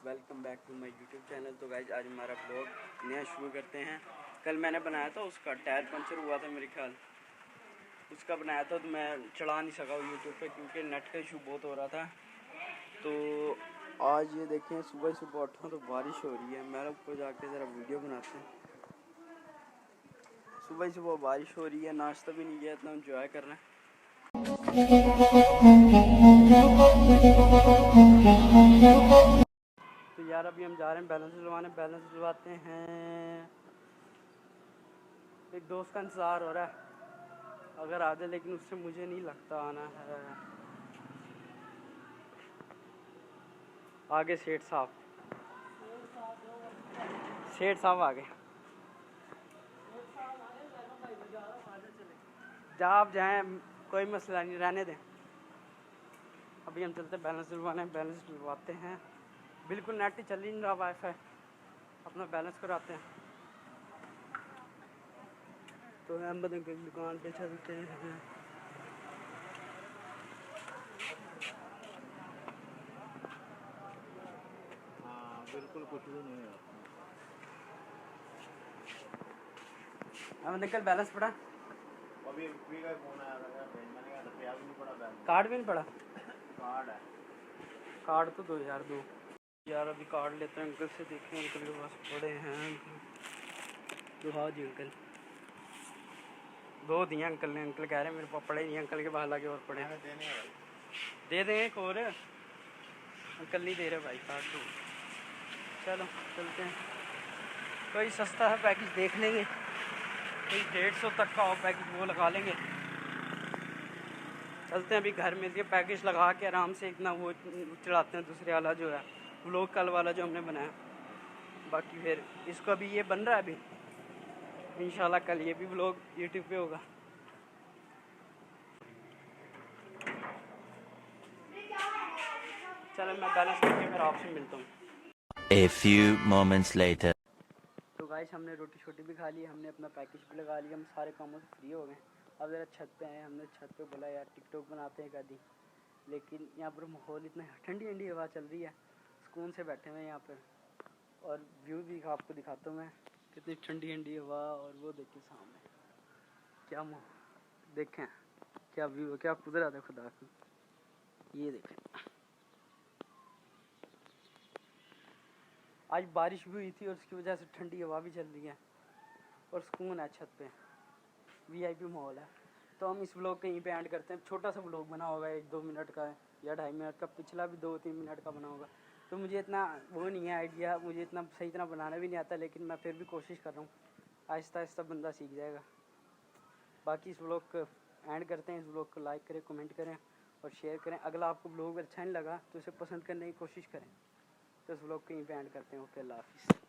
Welcome back to my YouTube channel. तो guys आज हमारा ब्लॉग नया शुरू करते हैं। कल मैंने बनाया था, उसका टायर पंचर हुआ था मेरे ख्याल, उसका बनाया था तो मैं चढ़ा नहीं सका यूट्यूब पे क्योंकि नेट का इशू बहुत हो रहा था। तो आज ये देखें, सुबह सुबह उठा तो बारिश हो रही है। मैं ऊपर जाके ज़रा वीडियो बनाते हैं। सुबह सुबह बारिश हो रही है, नाश्ता भी नहीं किया, इतना इंजॉय कर रहे हैं। तो यार अभी हम जा रहे हैं बैलेंस डलवाने। बैलेंस डलवाते हैं, एक दोस्त का इंतज़ार हो रहा है, अगर आ जाए, लेकिन उससे मुझे नहीं लगता आना है। आगे सेठ साहब आ गए। जहाँ आप जाएँ कोई मसला नहीं, रहने दें। अभी हम चलते बैलेंस डलवाने। बैलेंस डलवाते हैं, बिल्कुल नेट ही चल ही नहीं रहा, वाईफाई। अपना बैलेंस कराते हैं। तो अहमद अंकल की दुकान पे चलते हैं। हाँ बिल्कुल, कुछ भी नहीं है। अहमद अंकल बैलेंस पड़ा? अभी फ्री का फोन आया था, मैंने कहा रुपया भी नहीं पड़ा, बैलेंस कार्ड भी नहीं पड़ा? कार्ड है। कार्ड तो दो यार, दो यार। अभी कार्ड लेते हैं अंकल से, देखते हैं अंकल के पास पड़े हैं। तो हाँ जी अंकल, दो दिए अंकल ने। अंकल कह रहे हैं मेरे पास पड़े नहीं, अंकल के बाहर लगे और पड़े हैं। देने हैं दे दें एक और। अंकल नहीं दे रहे भाई कार्ड तो। चलो चलते हैं, कोई सस्ता है पैकेज देख लेंगे, कोई 150 तक का हो पैकेज, वो लगा लेंगे। चलते हैं अभी घर में, ये पैकेज लगा के आराम से इतना वो चढ़ाते हैं दूसरे वाला जो है, व्लॉग कल वाला जो हमने बनाया। बाकी फिर इसको अभी ये बन रहा है, अभी इंशाल्लाह कल ये भी व्लॉग यूट्यूब पे होगा। चलो मैं बैलेंस करके फिर आपसे मिलता हूँ। A few moments later. तो गाइस हमने रोटी छोटी भी खा ली, हमने अपना पैकेज भी लगा लिया, हम सारे कामों से फ्री हो गए। अब ज़रा छत पे आए, हमने छत पे बोला यार टिकटॉक बनाते हैं आदि, लेकिन यहाँ पर माहौल इतना ठंडी ठंडी हवा चल रही है, सुकून से बैठे हुए हैं यहाँ पर। और व्यू भी आपको दिखाता हूँ मैं, कितनी ठंडी ठंडी हवा। और वो देखिए सामने क्या देखें, क्या व्यू है, क्या कुदरत है खुदा की। ये देखें, आज बारिश भी हुई थी और उसकी वजह से ठंडी हवा भी चल रही है और सुकून है छत पे। वीआईपी माहौल है। तो हम इस व्लॉग को यहीं पे एंड करते हैं। छोटा सा व्लॉग बना होगा, 1-2 मिनट का या 2.5 मिनट का। पिछला भी 2-3 मिनट का बना होगा। तो मुझे इतना वो नहीं है आइडिया, मुझे इतना सही तरह बनाना भी नहीं आता, लेकिन मैं फिर भी कोशिश कर रहा हूँ। आहिस्ता आहिस्ता बंदा सीख जाएगा। बाकी इस व्लॉग को एंड करते हैं। इस व्लॉग को लाइक करें, कमेंट करें और शेयर करें। अगर आपको व्लॉग अच्छा नहीं लगा तो इसे पसंद करने की कोशिश करें। तो इस व्लॉग को यहीं पे एंड करते हैं। ओके, अल्लाह हाफिज़।